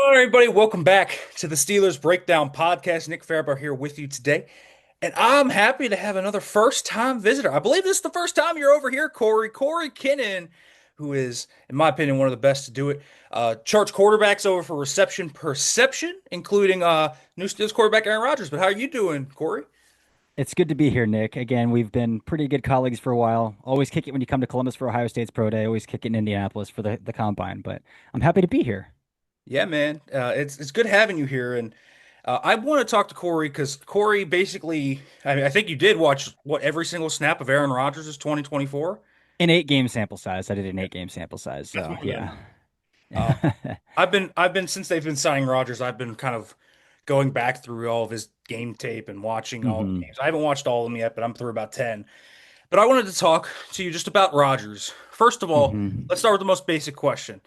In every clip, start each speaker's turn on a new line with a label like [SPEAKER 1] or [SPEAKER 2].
[SPEAKER 1] Hello, everybody. Welcome back to the Steelers Breakdown Podcast. Nick Farabaugh here with you today. And I'm happy to have another first-time visitor. I believe this is the first time you're over here, Cory. Cory Kinnan, who is, in my opinion, one of the best to do it. Charts quarterbacks over for reception perception, including new Steelers quarterback Aaron Rodgers. But how are you doing, Cory?
[SPEAKER 2] It's good to be here, Nick. Again, we've been pretty good colleagues for a while. Always kick it when you come to Columbus for Ohio State's Pro Day. Always kick it in Indianapolis for the Combine. But I'm happy to be here.
[SPEAKER 1] Yeah, man. It's good having you here. And I want to talk to Cory because Cory basically, I think you did watch every single snap of Aaron Rodgers' 2024.
[SPEAKER 2] An 8 game sample size. I did an 8 game sample size.
[SPEAKER 1] That's
[SPEAKER 2] So
[SPEAKER 1] more than
[SPEAKER 2] yeah.
[SPEAKER 1] enough. Uh, I've been since they've been signing Rodgers, I've been kind of going back through all of his game tape and watching all the
[SPEAKER 2] hmm
[SPEAKER 1] games. I haven't watched all of them yet, but I'm through about 10. But I wanted to talk to you just about Rodgers. First of all,
[SPEAKER 2] hmm
[SPEAKER 1] let's start with the most basic question.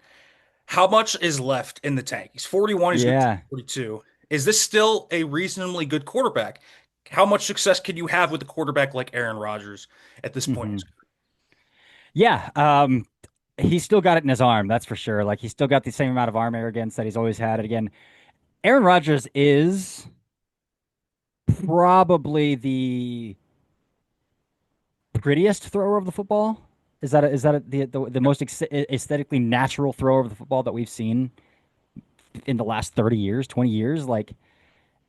[SPEAKER 1] How much is left in the tank? He's 41, he's going to be
[SPEAKER 2] Yeah.
[SPEAKER 1] 42. Is this still a reasonably good quarterback? How much success can you have with a quarterback like Aaron Rodgers at this point in
[SPEAKER 2] hmm
[SPEAKER 1] his career?
[SPEAKER 2] Yeah. He's still got it in his arm, that's for sure. Like he's still got the same amount of arm arrogance that he's always had. Again, Aaron Rodgers is probably the prettiest thrower of the football. The most aesthetically natural thrower of the football that we've seen in the last 30 years, 20 years?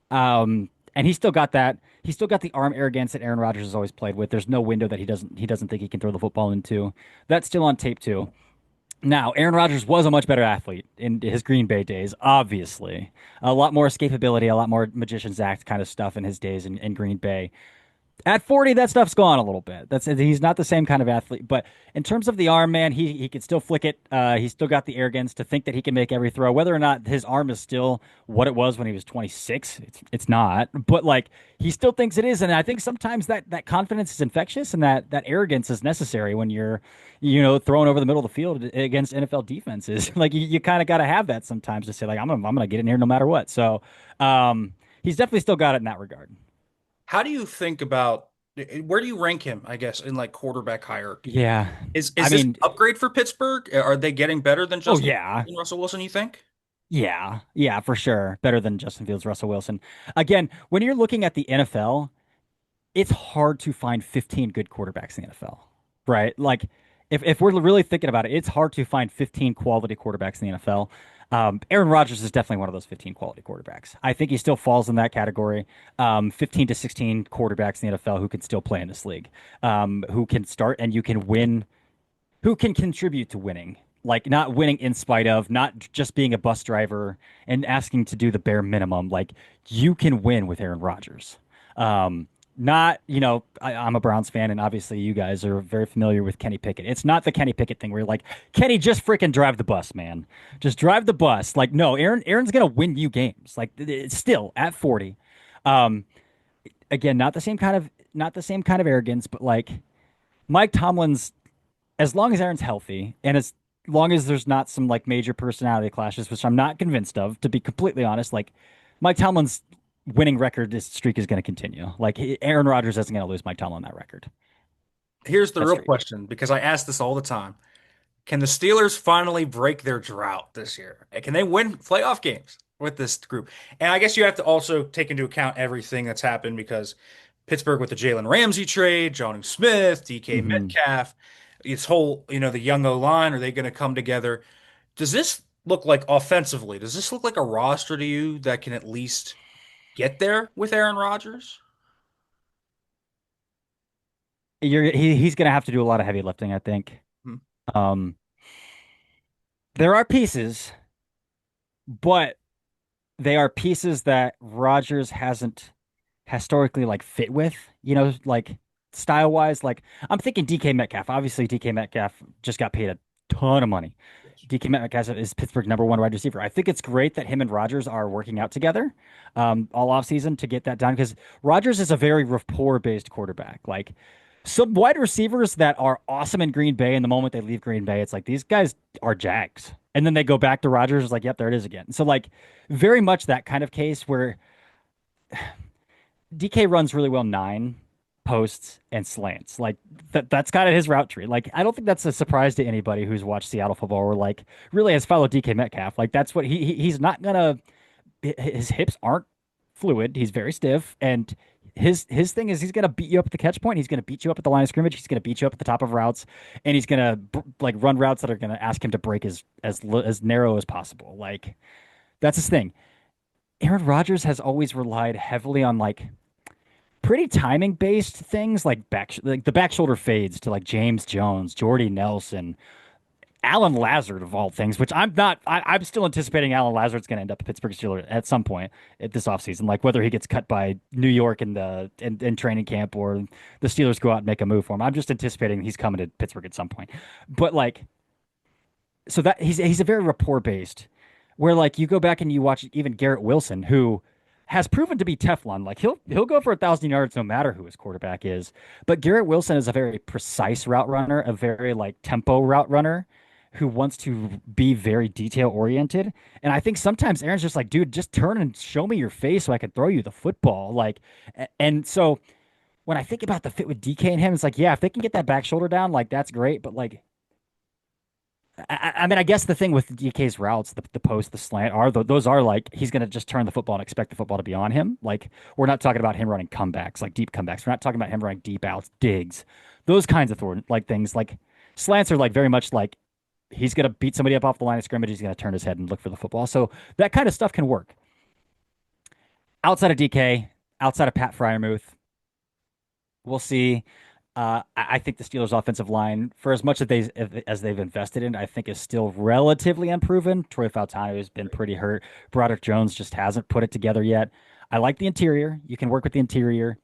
[SPEAKER 2] And he's still got that. He's still got the arm arrogance that Aaron Rodgers has always played with. There's no window that he doesn't think he can throw the football into. That's still on tape too. Now, Aaron Rodgers was a much better athlete in his Green Bay days, obviously. A lot more escapability, a lot more magician's act kind of stuff in his days in Green Bay. At 40, that stuff's gone a little bit. He's not the same kind of athlete. But in terms of the arm, man, he could still flick it. He's still got the arrogance to think that he can make every throw. Whether or not his arm is still what it was when he was 26, it's not. But like he still thinks it is, and I think sometimes that confidence is infectious, and that arrogance is necessary when you're, thrown over the middle of the field against NFL defenses. Like you kind of got to have that sometimes to say like I'm gonna get in here no matter what. So he's definitely still got it in that regard.
[SPEAKER 1] How do you think about where do you rank him, I guess, in like quarterback hierarchy?
[SPEAKER 2] Yeah,
[SPEAKER 1] Is
[SPEAKER 2] I
[SPEAKER 1] this an
[SPEAKER 2] mean,
[SPEAKER 1] upgrade for Pittsburgh? Are they getting better than
[SPEAKER 2] oh
[SPEAKER 1] Justin
[SPEAKER 2] yeah.
[SPEAKER 1] and Russell Wilson, you think?
[SPEAKER 2] Yeah, for sure. Better than Justin Fields, Russell Wilson. Again, when you're looking at the NFL, it's hard to find 15 good quarterbacks in the NFL, right? Like, if we're really thinking about it, it's hard to find 15 quality quarterbacks in the NFL. Aaron Rodgers is definitely one of those 15 quality quarterbacks. I think he still falls in that category. 15 to 16 quarterbacks in the NFL who can still play in this league, who can start and you can win, who can contribute to winning. Like not winning in spite of, not just being a bus driver and asking to do the bare minimum. Like you can win with Aaron Rodgers. Not, I'm a Browns fan, and obviously you guys are very familiar with Kenny Pickett. It's not the Kenny Pickett thing where you're like, Kenny, just freaking drive the bus, man. Just drive the bus. Like, no, Aaron's gonna win you games. Like, it's still at 40. Um, Again, not the same kind of arrogance, but like Mike Tomlin's as long as Aaron's healthy and as long as there's not some like major personality clashes, which I'm not convinced of, to be completely honest, like Mike Tomlin's winning record this streak is going to continue. Like Aaron Rodgers isn't going to lose Mike Tomlin that record,
[SPEAKER 1] Here's the
[SPEAKER 2] that
[SPEAKER 1] real
[SPEAKER 2] streak.
[SPEAKER 1] question, because I ask this all the time. Can the Steelers finally break their drought this year? Can they win playoff games with this group? And I guess you have to also take into account everything that's happened because Pittsburgh with the Jalen Ramsey trade, Jonnu Smith, DK
[SPEAKER 2] hmm
[SPEAKER 1] Metcalf, this whole, the young O line, are they going to come together? Does this look like offensively? Does this look like a roster to you that can at least get there with Aaron Rodgers?
[SPEAKER 2] He's going to have to do a lot of heavy lifting, I think.
[SPEAKER 1] Hmm.
[SPEAKER 2] Um, there are pieces, but they are pieces that Rodgers hasn't historically like fit with, like style wise. Like I'm thinking DK Metcalf. Obviously, DK Metcalf just got paid a ton of money. DK Metcalf is Pittsburgh number one wide receiver. I think it's great that him and Rodgers are working out together all offseason to get that done because Rodgers is a very rapport based quarterback. Like some wide receivers that are awesome in Green Bay, and the moment they leave Green Bay, it's like these guys are Jags. And then they go back to Rodgers, it's like, yep, there it is again. So, like, very much that kind of case where DK runs really well nine. posts, and slants. Like that's kind of his route tree. Like I don't think that's a surprise to anybody who's watched Seattle football or like really has followed DK Metcalf. Like that's what he's not gonna his hips aren't fluid. He's very stiff, and his thing is he's gonna beat you up at the catch point. He's gonna beat you up at the line of scrimmage. He's gonna beat you up at the top of routes, and he's gonna like run routes that are gonna ask him to break as narrow as possible. Like that's his thing. Aaron Rodgers has always relied heavily on like pretty timing based things like the back shoulder fades to like James Jones, Jordy Nelson, Alan Lazard of all things, which I'm not. I'm still anticipating Alan Lazard's going to end up a Pittsburgh Steeler at some point at this offseason. Like whether he gets cut by New York in training camp or the Steelers go out and make a move for him. I'm just anticipating he's coming to Pittsburgh at some point. But like, so that he's a very rapport based, where like you go back and you watch even Garrett Wilson, who has proven to be Teflon. Like he'll go for 1,000 yards no matter who his quarterback is. But Garrett Wilson is a very precise route runner, a very like tempo route runner who wants to be very detail oriented. And I think sometimes Aaron's just like, dude, just turn and show me your face so I can throw you the football. Like, and so when I think about the fit with DK and him, it's like, yeah, if they can get that back shoulder down, like that's great. But like, I mean, I guess the thing with DK's routes, the post, the slant, those are like he's going to just turn the football and expect the football to be on him. Like we're not talking about him running comebacks, like deep comebacks. We're not talking about him running deep outs, digs, those kinds of like things. Like slants are like very much like he's going to beat somebody up off the line of scrimmage. He's going to turn his head and look for the football. So that kind of stuff can work. Outside of DK, outside of Pat Fryermuth, we'll see. I think the Steelers' offensive line, for as much as they've invested in, I think is still relatively unproven. Troy Fautanu has been pretty hurt. Broderick Jones just hasn't put it together yet. I like the interior. You can work with the interior,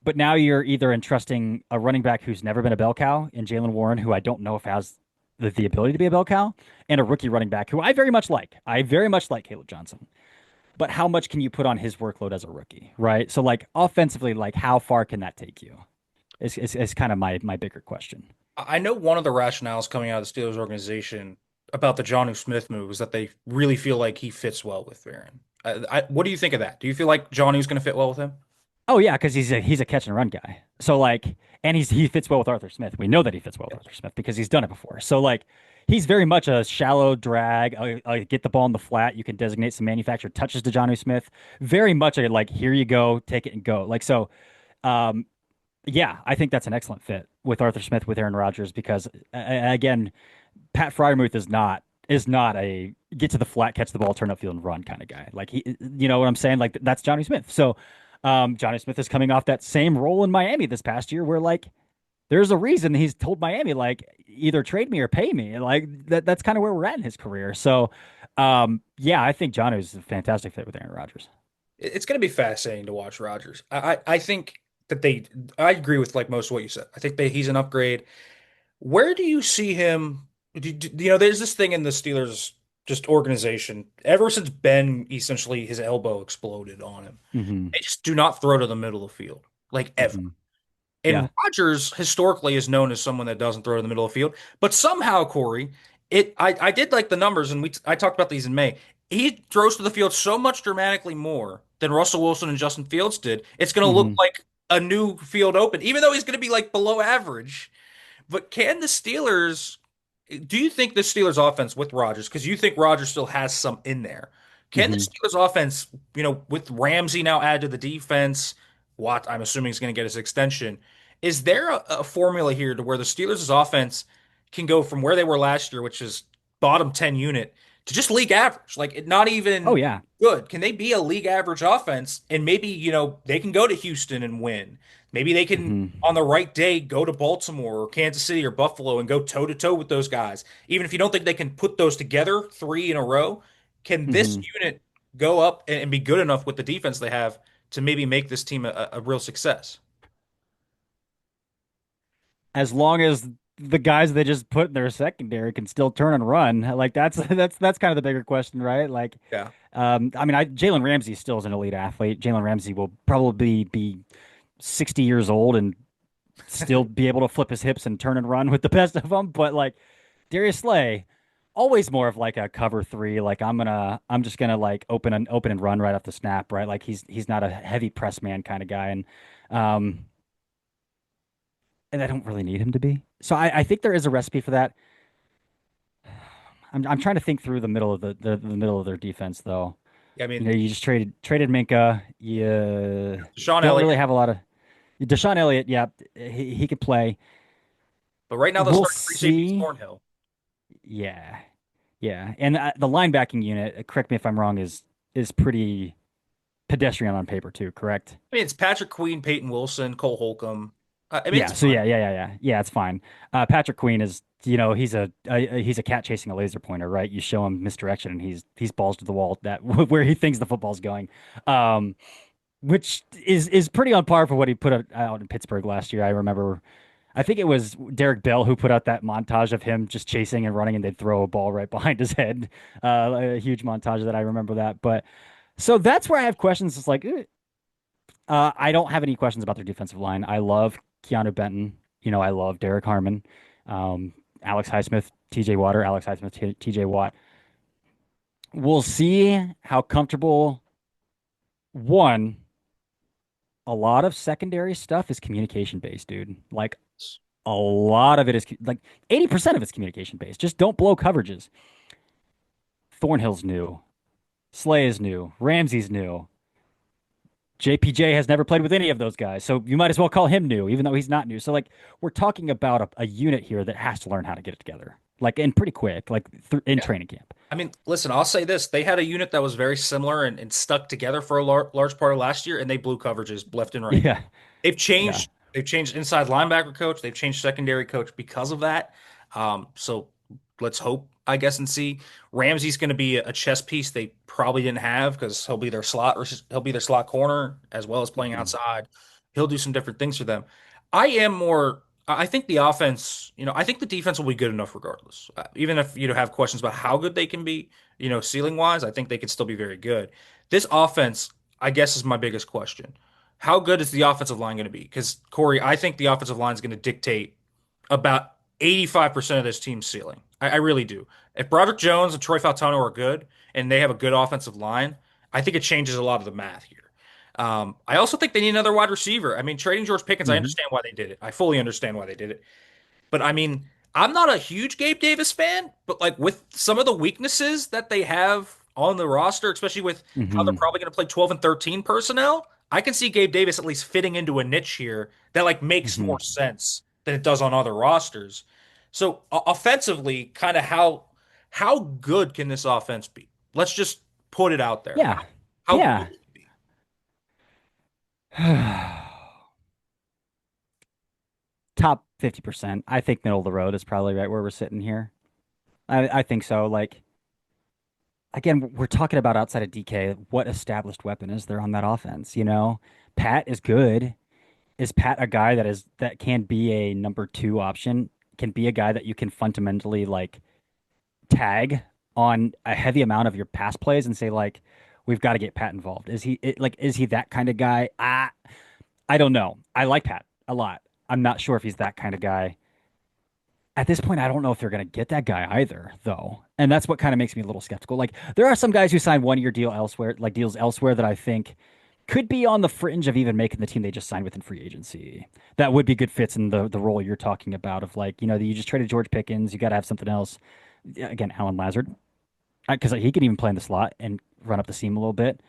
[SPEAKER 2] but now you're either entrusting a running back who's never been a bell cow in Jalen Warren, who I don't know if has the ability to be a bell cow, and a rookie running back who I very much like. I very much like Caleb Johnson. But how much can you put on his workload as a rookie, right? So, like offensively, like how far can that take you? Is kind of my bigger question.
[SPEAKER 1] I know one of the rationales coming out of the Steelers organization about the Jonnu Smith move is that they really feel like he fits well with Aaron. What do you think of that? Do you feel like Jonnu's going to fit well with him?
[SPEAKER 2] Oh yeah, because he's a catch and run guy. So like, and he fits well with Arthur Smith. We know that he fits well with Arthur Smith because he's done it before. So like, he's very much a shallow drag. Get the ball in the flat. You can designate some manufactured touches to Jonnu Smith. Very much a like, here you go, take it and go. Like so, um, yeah, I think that's an excellent fit with Arthur Smith with Aaron Rodgers because again, Pat Fryermuth is not a get to the flat, catch the ball, turn up field and run kind of guy. Like you know what I'm saying? Like that's Johnny Smith. So Johnny Smith is coming off that same role in Miami this past year, where like there's a reason he's told Miami like either trade me or pay me. Like that's kind of where we're at in his career. So yeah, I think Johnny is a fantastic fit with Aaron Rodgers.
[SPEAKER 1] It's going to be fascinating to watch Rodgers. I think that I agree with like most of what you said. I think he's an upgrade. Where do you see him? There's this thing in the Steelers just organization ever since Ben essentially his elbow exploded on him.
[SPEAKER 2] Hmm.
[SPEAKER 1] They just do not throw to the middle of the field, like ever.
[SPEAKER 2] Hmm.
[SPEAKER 1] And
[SPEAKER 2] Yeah.
[SPEAKER 1] Rodgers historically is known as someone that doesn't throw to the middle of the field, but somehow Corey, I did like the numbers, and I talked about these in May. He throws to the field so much dramatically more than Russell Wilson and Justin Fields did. It's going to look
[SPEAKER 2] Hmm.
[SPEAKER 1] like a new field open, even though he's going to be like below average. But can the Steelers? Do you think the Steelers offense with Rodgers, because you think Rodgers still has some in there, can the
[SPEAKER 2] Hmm.
[SPEAKER 1] Steelers offense, with Ramsey now added to the defense, Watt, I'm assuming is going to get his extension. Is there a formula here to where the Steelers' offense can go from where they were last year, which is bottom 10 unit, to just league average? Like not
[SPEAKER 2] Oh
[SPEAKER 1] even
[SPEAKER 2] yeah.
[SPEAKER 1] good. Can they be a league average offense and maybe, they can go to Houston and win? Maybe they can
[SPEAKER 2] Hmm.
[SPEAKER 1] on the right day go to Baltimore or Kansas City or Buffalo and go toe to toe with those guys. Even if you don't think they can put those together three in a row, can this
[SPEAKER 2] Hmm.
[SPEAKER 1] unit go up and be good enough with the defense they have to maybe make this team a real success?
[SPEAKER 2] As long as the guys they just put in their secondary can still turn and run, like that's kind of the bigger question, right? Like,
[SPEAKER 1] Yeah.
[SPEAKER 2] I mean, Jalen Ramsey still is an elite athlete. Jalen Ramsey will probably be 60 years old and still be able to flip his hips and turn and run with the best of them. But like Darius Slay, always more of like a cover three. Like I'm just gonna like open and run right off the snap, right? Like he's not a heavy press man kind of guy. And um, and I don't really need him to be. So I think there is a recipe for that. I'm trying to think through the middle of the middle of their defense though.
[SPEAKER 1] I
[SPEAKER 2] You know,
[SPEAKER 1] mean,
[SPEAKER 2] you just traded Minka. You
[SPEAKER 1] Sean
[SPEAKER 2] don't really
[SPEAKER 1] Elliott,
[SPEAKER 2] have a lot of Deshaun Elliott. Yeah, he could play.
[SPEAKER 1] but right now the
[SPEAKER 2] We'll
[SPEAKER 1] starting free safety is
[SPEAKER 2] see.
[SPEAKER 1] Thornhill.
[SPEAKER 2] Yeah, yeah, and the linebacking unit. Correct me if I'm wrong. Is pretty pedestrian on paper too. Correct?
[SPEAKER 1] I mean, it's Patrick Queen, Peyton Wilson, Cole Holcomb. I mean,
[SPEAKER 2] Yeah.
[SPEAKER 1] it's
[SPEAKER 2] So
[SPEAKER 1] fine.
[SPEAKER 2] yeah. It's fine. Patrick Queen is he's a cat chasing a laser pointer, right? You show him misdirection and he's balls to the wall that where he thinks the football's going. Um, which is pretty on par for what he put out in Pittsburgh last year. I remember, I think it was Derek Bell who put out that montage of him just chasing and running, and they'd throw a ball right behind his head. A huge montage that I remember that. But so that's where I have questions. It's like, I don't have any questions about their defensive line. I love Keanu Benton. You know, I love Derek Harmon, Alex Highsmith, TJ Water, Alex Highsmith, TJ Watt. We'll see how comfortable one a lot of secondary stuff is communication based, dude. Like a lot of it is like 80% of it's communication based. Just don't blow coverages. Thornhill's new. Slay is new. Ramsey's new. JPJ has never played with any of those guys, so you might as well call him new, even though he's not new. So like we're talking about a unit here that has to learn how to get it together, like and pretty quick, like in
[SPEAKER 1] Yeah.
[SPEAKER 2] training camp.
[SPEAKER 1] I mean, listen, I'll say this. They had a unit that was very similar and stuck together for a large part of last year, and they blew coverages left and right.
[SPEAKER 2] Yeah,
[SPEAKER 1] They've
[SPEAKER 2] yeah.
[SPEAKER 1] changed. They've changed inside linebacker coach. They've changed secondary coach because of that. So let's hope, I guess, and see. Ramsey's going to be a chess piece they probably didn't have because he'll be their slot corner as well as playing
[SPEAKER 2] Mhm.
[SPEAKER 1] outside. He'll do some different things for them. I am more. I think the offense. I think the defense will be good enough regardless. Even if you have questions about how good they can be, ceiling wise, I think they could still be very good. This offense, I guess, is my biggest question. How good is the offensive line going to be? Because Corey, I think the offensive line is going to dictate about 85% of this team's ceiling. I really do. If Broderick Jones and Troy Faltano are good and they have a good offensive line, I think it changes a lot of the math here. I also think they need another wide receiver. I mean, trading George Pickens, I
[SPEAKER 2] Mhm.
[SPEAKER 1] understand why they did it. I fully understand why they did it. But I mean, I'm not a huge Gabe Davis fan, but like with some of the weaknesses that they have on the roster, especially with how they're
[SPEAKER 2] Mhm.
[SPEAKER 1] probably going to play 12 and 13 personnel, I can see Gabe Davis at least fitting into a niche here that like makes more
[SPEAKER 2] Mhm.
[SPEAKER 1] sense than it does on other rosters. So offensively, kind of how good can this offense be? Let's just put it out there.
[SPEAKER 2] Yeah,
[SPEAKER 1] How good
[SPEAKER 2] yeah.
[SPEAKER 1] can it be?
[SPEAKER 2] Top 50%. I think middle of the road is probably right where we're sitting here. I think so. Like again, we're talking about outside of DK. What established weapon is there on that offense? You know, Pat is good. Is Pat a guy that can be a number two option? Can be a guy that you can fundamentally like tag on a heavy amount of your pass plays and say like, we've got to get Pat involved. Is he that kind of guy? I don't know. I like Pat a lot. I'm not sure if he's that kind of guy. At this point, I don't know if they're going to get that guy either, though. And that's what kind of makes me a little skeptical. Like, there are some guys who sign 1 year deals elsewhere that I think could be on the fringe of even making the team they just signed with in free agency. That would be good fits in the role you're talking about of like, you just traded George Pickens, you got to have something else. Yeah, again, Alan Lazard, because he could even play in the slot and run up the seam a little bit.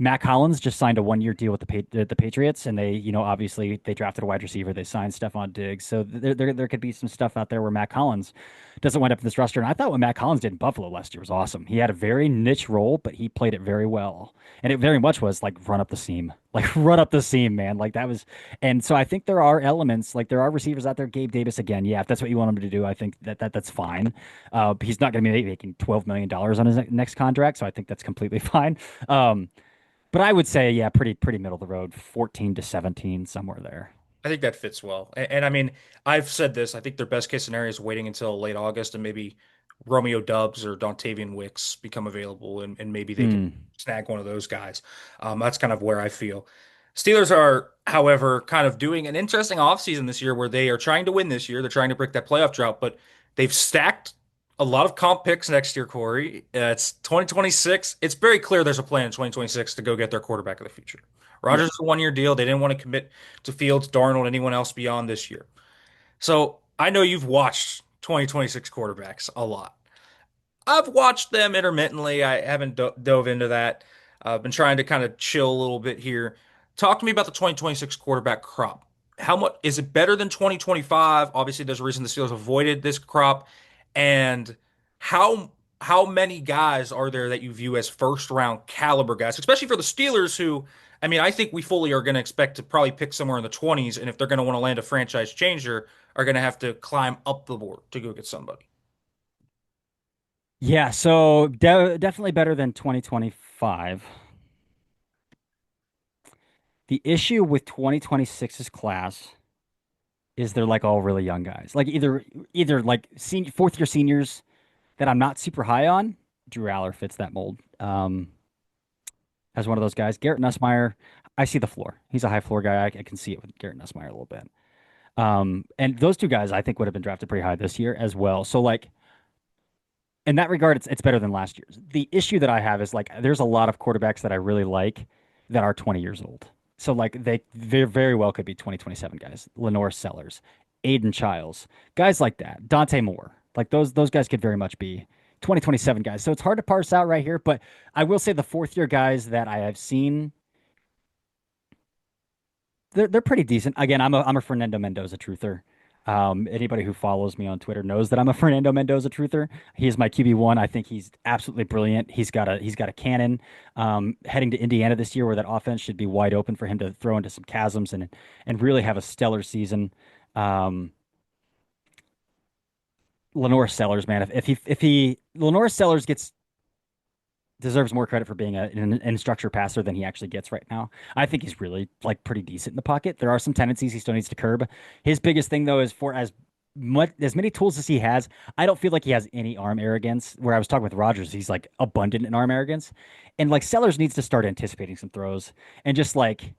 [SPEAKER 2] Matt Collins just signed a 1 year deal with the Patriots, and they, obviously they drafted a wide receiver. They signed Stephon Diggs, so there could be some stuff out there where Matt Collins doesn't wind up in this roster. And I thought what Matt Collins did in Buffalo last year was awesome. He had a very niche role, but he played it very well, and it very much was like run up the seam, like run up the seam, man. Like that was, and so I think there are elements, like there are receivers out there. Gabe Davis again, yeah, if that's what you want him to do, I think that's fine. He's not going to be making $12 million on his next contract, so I think that's completely fine. But I would say, yeah, pretty middle of the road, 14 to 17, somewhere there.
[SPEAKER 1] I think that fits well. And I mean, I've said this. I think their best case scenario is waiting until late August and maybe Romeo Dubs or Dontavian Wicks become available and maybe they can
[SPEAKER 2] Hmm.
[SPEAKER 1] snag one of those guys. That's kind of where I feel. Steelers are, however, kind of doing an interesting offseason this year where they are trying to win this year. They're trying to break that playoff drought, but they've stacked a lot of comp picks next year, Corey. It's 2026. It's very clear there's a plan in 2026 to go get their quarterback of the future.
[SPEAKER 2] Yeah.
[SPEAKER 1] Rodgers is a 1 year deal. They didn't want to commit to Fields, Darnold, anyone else beyond this year. So I know you've watched 2026 quarterbacks a lot. I've watched them intermittently. I haven't dove into that. I've been trying to kind of chill a little bit here. Talk to me about the 2026 quarterback crop. How much is it better than 2025? Obviously, there's a reason the Steelers avoided this crop. And how many guys are there that you view as first round caliber guys, especially for the Steelers who, I mean, I think we fully are going to expect to probably pick somewhere in the 20s, and if they're going to want to land a franchise changer, are going to have to climb up the board to go get somebody.
[SPEAKER 2] Yeah, so definitely better than 2025. The issue with 2026's class is they're like all really young guys. Like either like senior fourth year seniors that I'm not super high on. Drew Aller fits that mold. As one of those guys. Garrett Nussmeier, I see the floor. He's a high floor guy. I can see it with Garrett Nussmeier a little bit. And those two guys I think would have been drafted pretty high this year as well. So like in that regard, it's better than last year's. The issue that I have is like there's a lot of quarterbacks that I really like that are 20 years old. So like they very well could be 2027 guys. Lenore Sellers, Aiden Childs, guys like that. Dante Moore. Like those guys could very much be 2027 guys. So it's hard to parse out right here, but I will say the fourth year guys that I have seen, they're pretty decent. Again, I'm a Fernando Mendoza truther. Anybody who follows me on Twitter knows that I'm a Fernando Mendoza truther. He is my QB1. I think he's absolutely brilliant. He's got a cannon. Heading to Indiana this year, where that offense should be wide open for him to throw into some chasms and really have a stellar season. Um, Lenore Sellers, man, if he Lenore Sellers gets deserves more credit for being an instructor passer than he actually gets right now. I think he's really like pretty decent in the pocket. There are some tendencies he still needs to curb. His biggest thing though is for as many tools as he has, I don't feel like he has any arm arrogance. Where I was talking with Rodgers, he's like abundant in arm arrogance. And like Sellers needs to start anticipating some throws and just like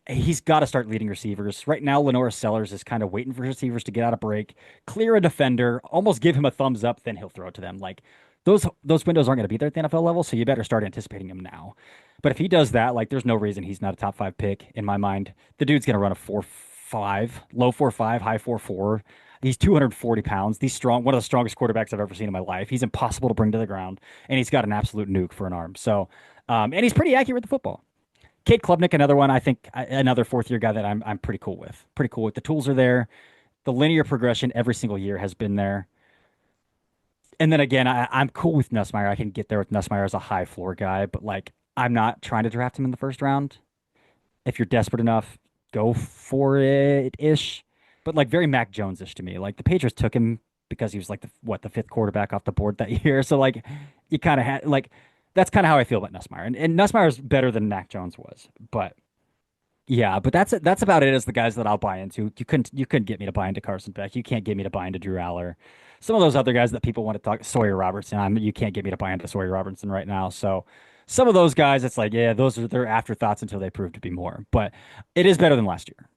[SPEAKER 2] he's got to start leading receivers. Right now, Lenora Sellers is kind of waiting for receivers to get out of break, clear a defender, almost give him a thumbs up, then he'll throw it to them. Like those windows aren't going to be there at the NFL level, so you better start anticipating him now. But if he does that, like there's no reason he's not a top five pick in my mind. The dude's going to run a 4.5, low 4.5, high 4.4. He's 240 pounds. He's strong, one of the strongest quarterbacks I've ever seen in my life. He's impossible to bring to the ground, and he's got an absolute nuke for an arm. So, and he's pretty accurate with the football. Kate Klubnik, another one. I think another fourth year guy that I'm pretty cool with. Pretty cool with. The tools are there. The linear progression every single year has been there. And then again, I'm cool with Nussmeier. I can get there with Nussmeier as a high floor guy, but like I'm not trying to draft him in the first round. If you're desperate enough, go for it ish. But like very Mac Jones ish to me. Like the Patriots took him because he was like the fifth quarterback off the board that year. So like you kind of had like that's kind of how I feel about Nussmeier. And Nussmeier is better than Mac Jones was. But yeah, but that's about it as the guys that I'll buy into. You couldn't get me to buy into Carson Beck. You can't get me to buy into Drew Aller. Some of those other guys that people want to talk Sawyer Robertson. You can't get me to buy into Sawyer Robertson right now. So some of those guys, it's like, yeah, those are their afterthoughts until they prove to be more. But it is better than last year.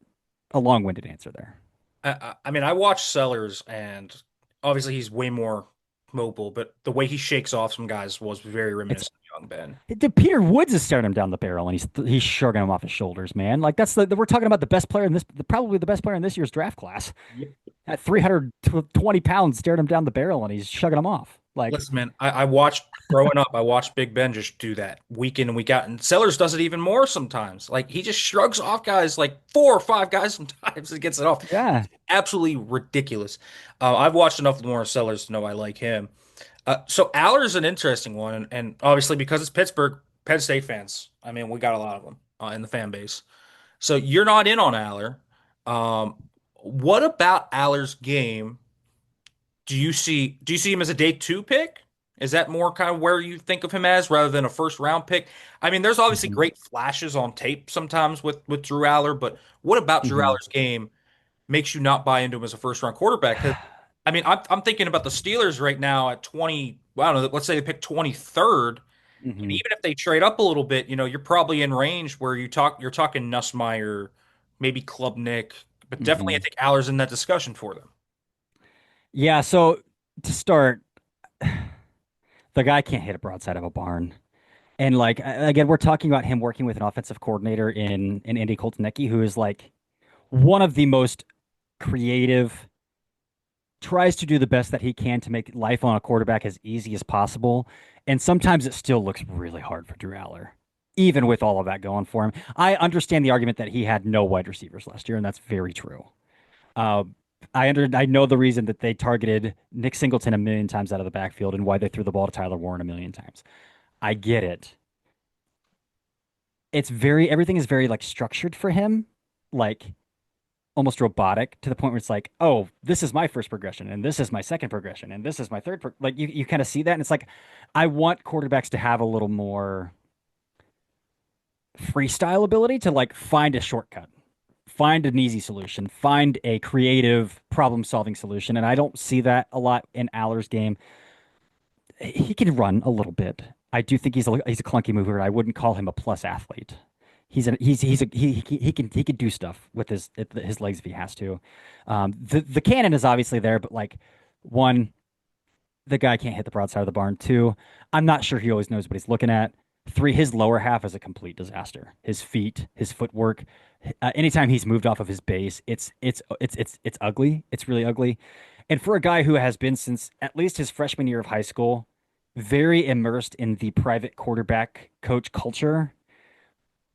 [SPEAKER 2] A long-winded answer there.
[SPEAKER 1] I mean, I watched Sellers, and obviously he's way more mobile, but the way he shakes off some guys was very
[SPEAKER 2] It's
[SPEAKER 1] reminiscent of young Ben.
[SPEAKER 2] Peter Woods is staring him down the barrel, and he's shrugging him off his shoulders, man. Like that's we're talking about the best player in this, probably the best player in this year's draft class. At 320 pounds, staring him down the barrel, and he's shugging him off. Like,
[SPEAKER 1] Listen, man, I watched growing up, I watched Big Ben just do that week in and week out. And Sellers does it even more sometimes. Like he just shrugs off guys, like four or five guys sometimes and gets it off.
[SPEAKER 2] yeah.
[SPEAKER 1] Absolutely ridiculous. I've watched enough more Sellers to know I like him. So Aller's an interesting one, and obviously because it's Pittsburgh, Penn State fans. I mean, we got a lot of them in the fan base. So you're not in on Aller. Um, what about Aller's game? Do you see him as a day two pick? Is that more kind of where you think of him as rather than a first round pick? I mean, there's obviously
[SPEAKER 2] hmm
[SPEAKER 1] great flashes on tape sometimes with Drew Aller, but what about Drew
[SPEAKER 2] hmm
[SPEAKER 1] Aller's game makes you not buy into him as a first round quarterback? 'Cause, I mean, I'm thinking about the Steelers right now at 20. Well, I don't know. Let's say they pick 23rd, and
[SPEAKER 2] hmm
[SPEAKER 1] even if they trade up a little bit, you're probably in range where you're talking Nussmeier, maybe Klubnik, but definitely I
[SPEAKER 2] hmm
[SPEAKER 1] think Aller's in that discussion for them.
[SPEAKER 2] Yeah. So to start, the guy can't hit a broadside of a barn. And like again, we're talking about him working with an offensive coordinator in Andy Koltanecki, who is like one of the most creative, tries to do the best that he can to make life on a quarterback as easy as possible. And sometimes it still looks really hard for Drew Aller, even with all of that going for him. I understand the argument that he had no wide receivers last year, and that's very true. Uh, I know the reason that they targeted Nick Singleton a million times out of the backfield and why they threw the ball to Tyler Warren a million times. I get it. It's very everything is very like structured for him, like almost robotic to the point where it's like, oh, this is my first progression, and this is my second progression, and this is my like you kind of see that, and it's like, I want quarterbacks to have a little more freestyle ability to like find a shortcut, find an easy solution, find a creative problem solving solution, and I don't see that a lot in Aller's game. He can run a little bit. I do think he's a clunky mover. I wouldn't call him a plus athlete. He can do stuff with his legs if he has to. The cannon is obviously there, but like one, the guy can't hit the broadside of the barn. Two, I'm not sure he always knows what he's looking at. Three, his lower half is a complete disaster. His feet, his footwork. Anytime he's moved off of his base, it's ugly. It's really ugly. And for a guy who has been since at least his freshman year of high school, very immersed in the private quarterback coach culture,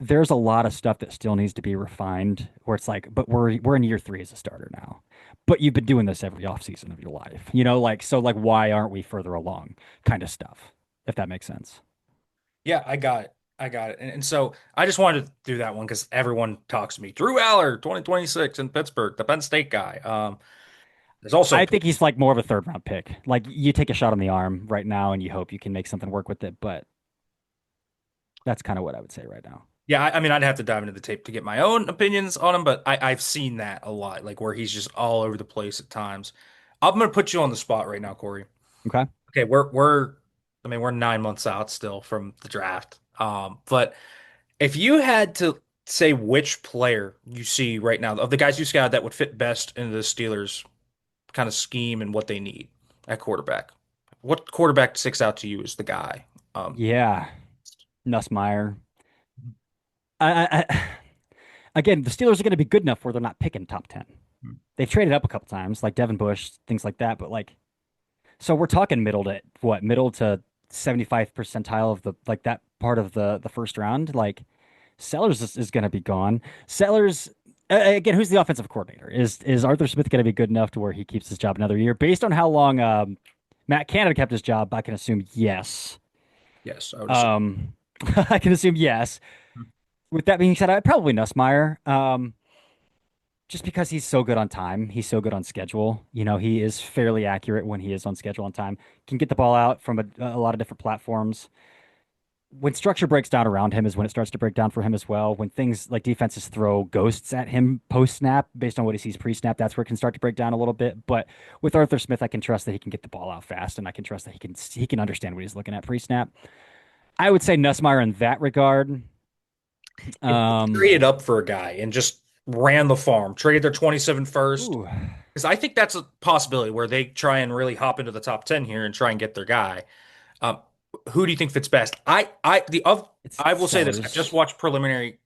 [SPEAKER 2] there's a lot of stuff that still needs to be refined where it's like, but we're in year three as a starter now. But you've been doing this every offseason of your life. Like so like why aren't we further along kind of stuff, if that makes sense.
[SPEAKER 1] Yeah, I got it. I got it. And so I just wanted to do that one because everyone talks to me. Drew Aller, 2026 in Pittsburgh, the Penn State guy. There's also
[SPEAKER 2] I think he's like more of a third round pick. Like you take a shot on the arm right now and you hope you can make something work with it, but that's kind of what I would say right now.
[SPEAKER 1] yeah, I mean, I'd have to dive into the tape to get my own opinions on him, but I've seen that a lot, like where he's just all over the place at times. I'm gonna put you on the spot right now, Corey.
[SPEAKER 2] Okay.
[SPEAKER 1] Okay, we're I mean, we're 9 months out still from the draft. But if you had to say which player you see right now of the guys you scouted that would fit best into the Steelers kind of scheme and what they need at quarterback, what quarterback sticks out to you as the guy? Um,
[SPEAKER 2] Yeah. Nussmeyer. I again, the Steelers are going to be good enough where they're not picking top 10. They've traded up a couple times, like Devin Bush, things like that. But like, so we're talking middle to 75th percentile of the like that part of the first round. Like Sellers is going to be gone. Sellers again, who's the offensive coordinator? Is Arthur Smith going to be good enough to where he keeps his job another year? Based on how long Matt Canada kept his job, I can assume yes.
[SPEAKER 1] yes, I would assume.
[SPEAKER 2] Um, I can assume yes. With that being said, I probably Nussmeyer. Just because he's so good on time, he's so good on schedule. He is fairly accurate when he is on schedule on time. Can get the ball out from a lot of different platforms. When structure breaks down around him is when it starts to break down for him as well. When things like defenses throw ghosts at him post snap based on what he sees pre snap, that's where it can start to break down a little bit. But with Arthur Smith, I can trust that he can get the ball out fast, and I can trust that he can understand what he's looking at pre snap. I would say Nussmeyer in that regard.
[SPEAKER 1] If they
[SPEAKER 2] Um,
[SPEAKER 1] traded up for a guy and just ran the farm, traded their 27 first,
[SPEAKER 2] ooh,
[SPEAKER 1] because I think that's a possibility where they try and really hop into the top 10 here and try and get their guy. Um, who do you think fits best?
[SPEAKER 2] it's
[SPEAKER 1] I will say this. I just
[SPEAKER 2] Sellers.
[SPEAKER 1] watched preliminary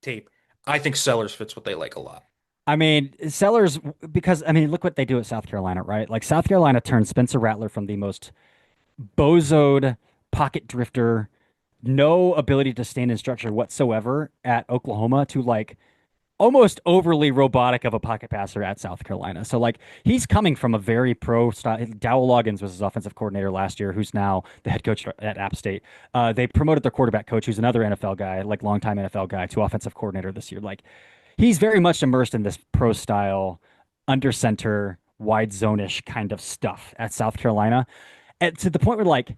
[SPEAKER 1] tape. I think Sellers fits what they like a lot.
[SPEAKER 2] I mean, Sellers, because I mean, look what they do at South Carolina, right? Like South Carolina turned Spencer Rattler from the most bozoed pocket drifter, no ability to stand in structure whatsoever at Oklahoma to like almost overly robotic of a pocket passer at South Carolina. So like he's coming from a very pro style. Dowell Loggins was his offensive coordinator last year, who's now the head coach at App State. They promoted their quarterback coach, who's another NFL guy, like longtime NFL guy, to offensive coordinator this year. Like he's very much immersed in this pro style, under center, wide zone-ish kind of stuff at South Carolina. And to the point where like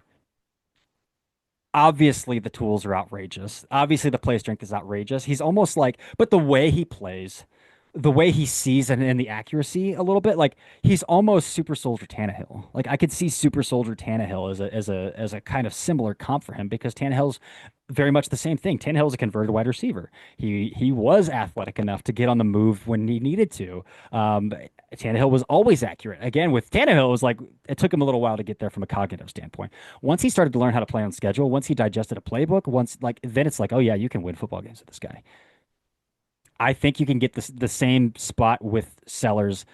[SPEAKER 2] obviously the tools are outrageous. Obviously the play strength is outrageous. He's almost like, but the way he plays, the way he sees and the accuracy a little bit, like he's almost Super Soldier Tannehill. Like I could see Super Soldier Tannehill as a kind of similar comp for him because Tannehill's very much the same thing. Tannehill's a converted wide receiver. He was athletic enough to get on the move when he needed to. Tannehill was always accurate. Again, with Tannehill, it was like it took him a little while to get there from a cognitive standpoint. Once he started to learn how to play on schedule, once he digested a playbook, once like then it's like, oh yeah, you can win football games with this guy. I think you can get the same spot with Sellers.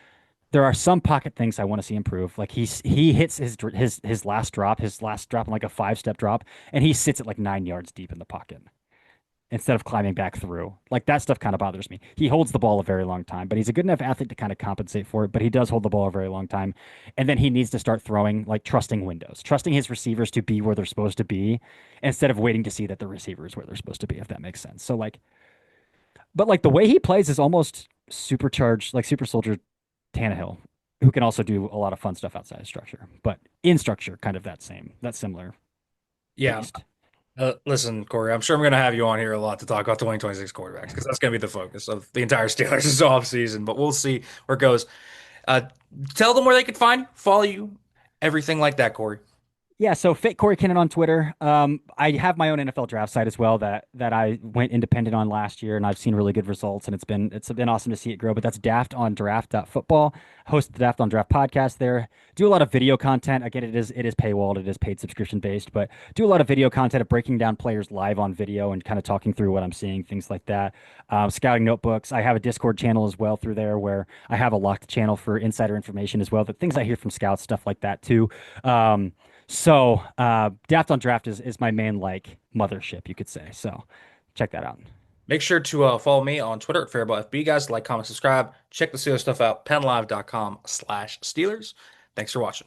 [SPEAKER 2] There are some pocket things I want to see improve. Like he hits his last drop in like a 5 step drop, and he sits at like 9 yards deep in the pocket instead of climbing back through. Like that stuff kind of bothers me. He holds the ball a very long time, but he's a good enough athlete to kind of compensate for it. But he does hold the ball a very long time. And then he needs to start throwing, like trusting windows, trusting his receivers to be where they're supposed to be instead of waiting to see that the receiver is where they're supposed to be, if that makes sense. So like, but like the way he plays is almost supercharged, like super soldier Tannehill, who can also do a lot of fun stuff outside of structure, but in structure, kind of that similar
[SPEAKER 1] Yeah.
[SPEAKER 2] beast.
[SPEAKER 1] Listen, Corey, I'm sure I'm going to have you on here a lot to talk about 2026 quarterbacks because that's going to be the focus of the entire Steelers this offseason, but we'll see where it goes. Uh, Tell them where they could find you, follow you, everything like that, Corey.
[SPEAKER 2] Yeah, so fit Cory Kinnan on Twitter. I have my own NFL draft site as well that I went independent on last year, and I've seen really good results, and it's been awesome to see it grow. But that's Daft on Draft Football. Host the Daft on Draft podcast there. Do a lot of video content. Again, it is paywalled, it is paid subscription based, but do a lot of video content of breaking down players live on video and kind of talking through what I'm seeing, things like that. Scouting notebooks. I have a Discord channel as well through there where I have a locked channel for insider information as well. The things I hear from scouts, stuff like that too. Daft on Draft is my main like mothership, you could say. So check that out.
[SPEAKER 1] Make sure to follow me on Twitter at Farabaugh guys. Like, comment, subscribe. Check the Steelers stuff out, penlive.com/Steelers. Thanks for watching.